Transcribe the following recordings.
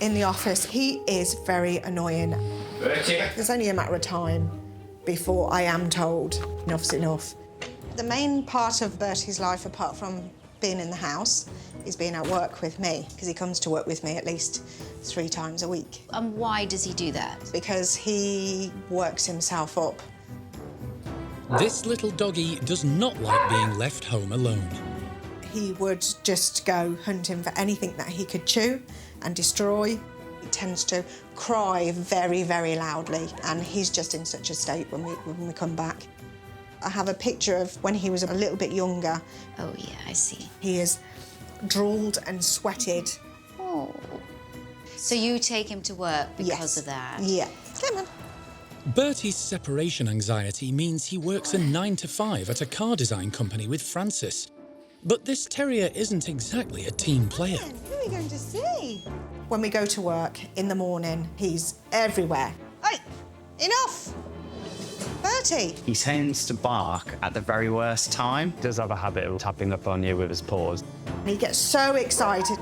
in the office. He is very annoying. Bertie. It's only a matter of time before I am told enough's enough. The main part of Bertie's life, apart from being in the house, is being at work with me, because he comes to work with me at least 3 times a week. And why does he do that? Because he works himself up. This little doggy does not like being left home alone. He would just go hunting for anything that he could chew and destroy. He tends to cry very, very loudly, and he's just in such a state when we come back. I have a picture of when he was a little bit younger. Oh, yeah, I see. He is drooled and sweated. Oh. So you take him to work because Yes. of that? Yeah. Come on. Bertie's separation anxiety means he works a 9 to 5 at a car design company with Francis. But this terrier isn't exactly a team player. Who are we going to see? When we go to work in the morning, he's everywhere. Hey, enough! Bertie! He tends to bark at the very worst time. He does have a habit of tapping up on you with his paws. He gets so excited.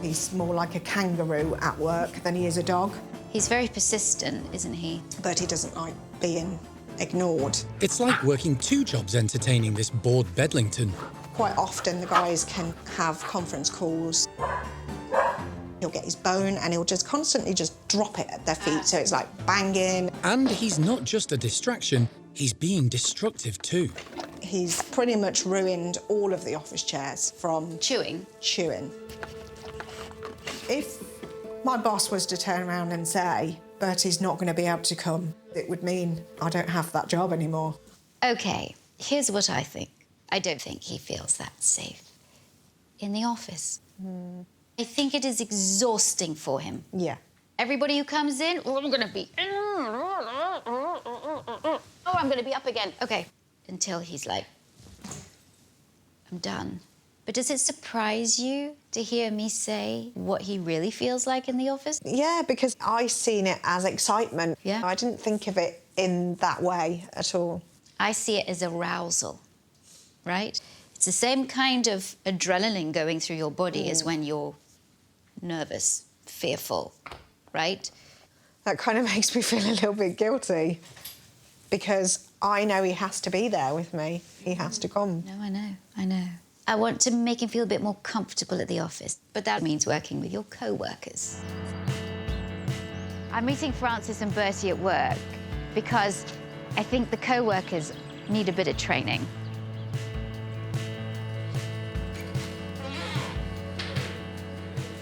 He's more like a kangaroo at work than he is a dog. He's very persistent, isn't he? Bertie doesn't like being ignored. It's like working 2 jobs entertaining this bored Bedlington. Quite often the guys can have conference calls. He'll get his bone and he'll just constantly just drop it at their feet, so it's like banging. And he's not just a distraction, he's being destructive too. He's pretty much ruined all of the office chairs from Chewing? chewing. If my boss was to turn around and say, Bertie's not going to be able to come, it would mean I don't have that job anymore. OK, here's what I think. I don't think he feels that safe in the office. I think it is exhausting for him. Yeah. Everybody who comes in, oh, I'm going to be... Oh, I'm going to be up again. OK, until he's like, I'm done. But does it surprise you to hear me say what he really feels like in the office? Yeah, because I seen it as excitement. Yeah. I didn't think of it in that way at all. I see it as arousal, right? It's the same kind of adrenaline going through your body as when you're nervous, fearful, right? That kind of makes me feel a little bit guilty because I know he has to be there with me. He has to come. No, I know. I want to make him feel a bit more comfortable at the office, but that means working with your co-workers. I'm meeting Francis and Bertie at work because I think the co-workers need a bit of training.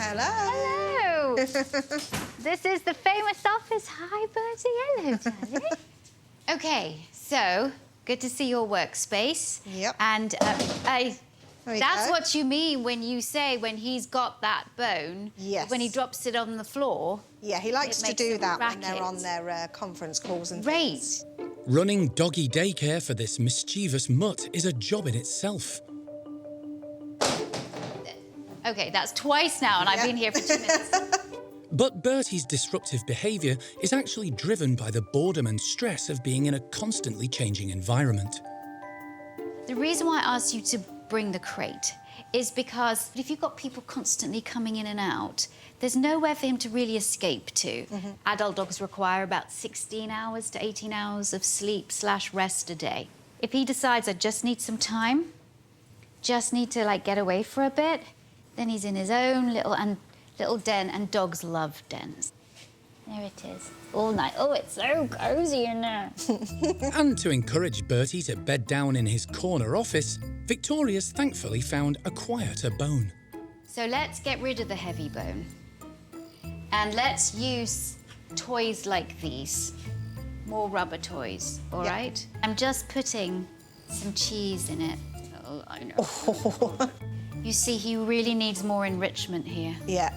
Hello. Hello. This is the famous office. Hi, Bertie. Hello, darling. OK, so good to see your workspace. Yep. And There we that's go. what you mean when you say when he's got that bone. Yes. When he drops it on the floor. Yeah, he likes It to makes do a that when they're racket. on their conference calls and Great. things. Running doggy daycare for this mischievous mutt is a job in itself. OK, that's twice now, and I've been here for 2 minutes. But Bertie's disruptive behaviour is actually driven by the boredom and stress of being in a constantly changing environment. The reason why I asked you to bring the crate is because if you've got people constantly coming in and out, there's nowhere for him to really escape to. Adult dogs require about 16 hours to 18 hours of sleep/rest a day. If he decides I just need some time, just need to like get away for a bit, then he's in his own little den, and dogs love dens. There it is, all night. Oh, it's so cozy in there. And to encourage Bertie to bed down in his corner office, Victoria's thankfully found a quieter bone. So let's get rid of the heavy bone. And let's use toys like these. More rubber toys, all right? I'm just putting some cheese in it. Oh, I know. You see, he really needs more enrichment here. Yeah.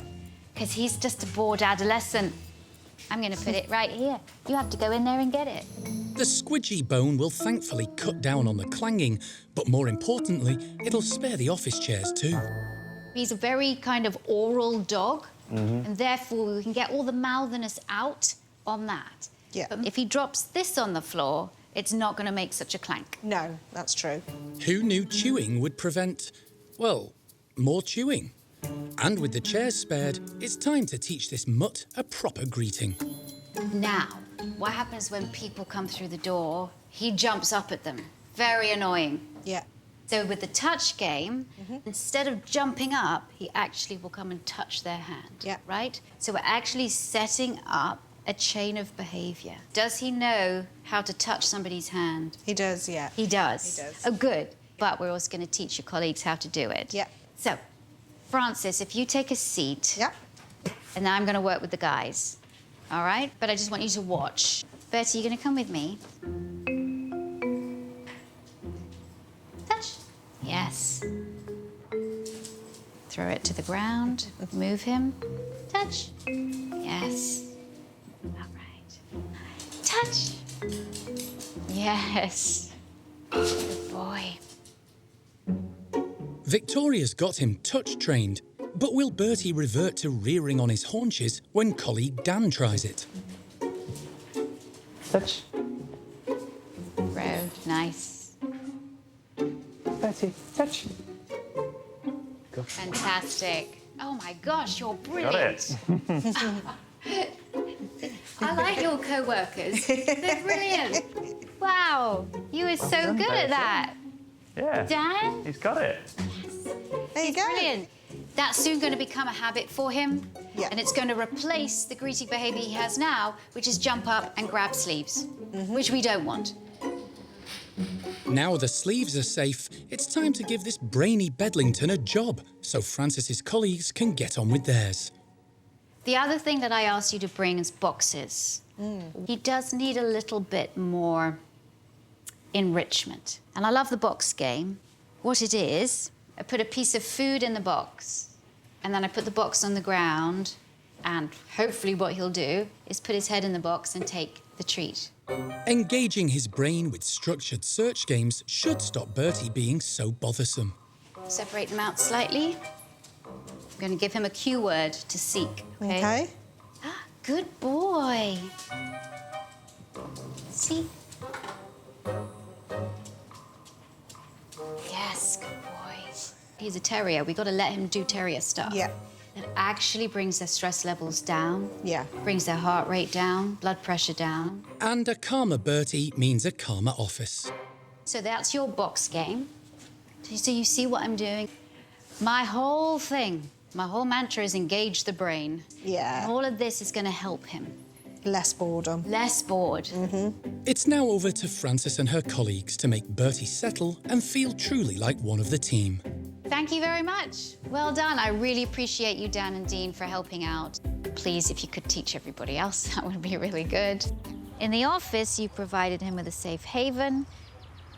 Because he's just a bored adolescent. I'm going to put it right here. You have to go in there and get it. The squidgy bone will thankfully cut down on the clanging, but more importantly, it'll spare the office chairs too. He's a very kind of oral dog, and therefore we can get all the mouthiness out on that. Yeah. But if he drops this on the floor, it's not going to make such a clank. No, that's true. Who knew chewing would prevent, well, more chewing? And with the chairs spared, it's time to teach this mutt a proper greeting. Now, what happens when people come through the door? He jumps up at them. Very annoying. Yeah. So with the touch game, instead of jumping up, he actually will come and touch their hand. Yeah. Right? So we're actually setting up a chain of behaviour. Does he know how to touch somebody's hand? He does, yeah. He does? He does. Oh, good. But we're also going to teach your colleagues how to do it. Yeah. So, Francis, if you take a seat. Yeah. And now I'm going to work with the guys. All right? But I just want you to watch. Bertie, you going to come with me? Touch. Yes. Throw it to the ground. Move him. Touch. Yes. All right. Touch. Yes. Good boy. Victoria's got him touch trained, but will Bertie revert to rearing on his haunches when colleague Dan tries it? Touch. Row. Nice. Bertie, touch. Good. Fantastic. Oh my gosh, you're Got brilliant. it. I like your co-workers. They're brilliant. Wow, you were so done, good at Bertie. that. Yeah. Dan? He's got it. There you go. Brilliant. That's soon going to become a habit for him. Yeah. And it's going to replace the greeting behaviour he has now, which is jump up and grab sleeves, which we don't want. Now the sleeves are safe, it's time to give this brainy Bedlington a job so Francis's colleagues can get on with theirs. The other thing that I asked you to bring is boxes. He does need a little bit more enrichment. And I love the box game. What it is, I put a piece of food in the box, and then I put the box on the ground, and hopefully what he'll do is put his head in the box and take the treat. Engaging his brain with structured search games should stop Bertie being so bothersome. Separate them out slightly. I'm going to give him a cue word to seek. Okay. Good boy. See? Yes, good boy. He's a terrier. We've got to let him do terrier stuff. Yeah. It actually brings their stress levels down. Yeah. Brings their heart rate down, blood pressure down. And a calmer Bertie means a calmer office. So that's your box game. So you see what I'm doing? My whole thing, my whole mantra is engage the brain. Yeah. And all of this is going to help him. Less boredom. Less bored. It's now over to Francis and her colleagues to make Bertie settle and feel truly like one of the team. Thank you very much. Well done. I really appreciate you, Dan and Dean, for helping out. Please, if you could teach everybody else, that would be really good. In the office, you provided him with a safe haven.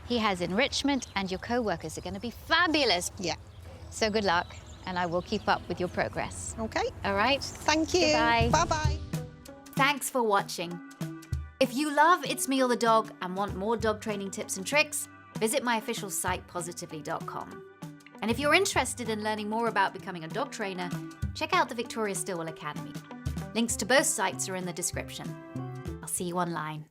He has enrichment, and your co-workers are going to be fabulous. Yeah. So good luck, and I will keep up with your progress. Okay. All right? Thank you. Goodbye. Bye-bye. Thanks for watching. If you love It's Me or the Dog and want more dog training tips and tricks, visit my official site, positively.com. And if you're interested in learning more about becoming a dog trainer, check out the Victoria Stilwell Academy. Links to both sites are in the description. I'll see you online.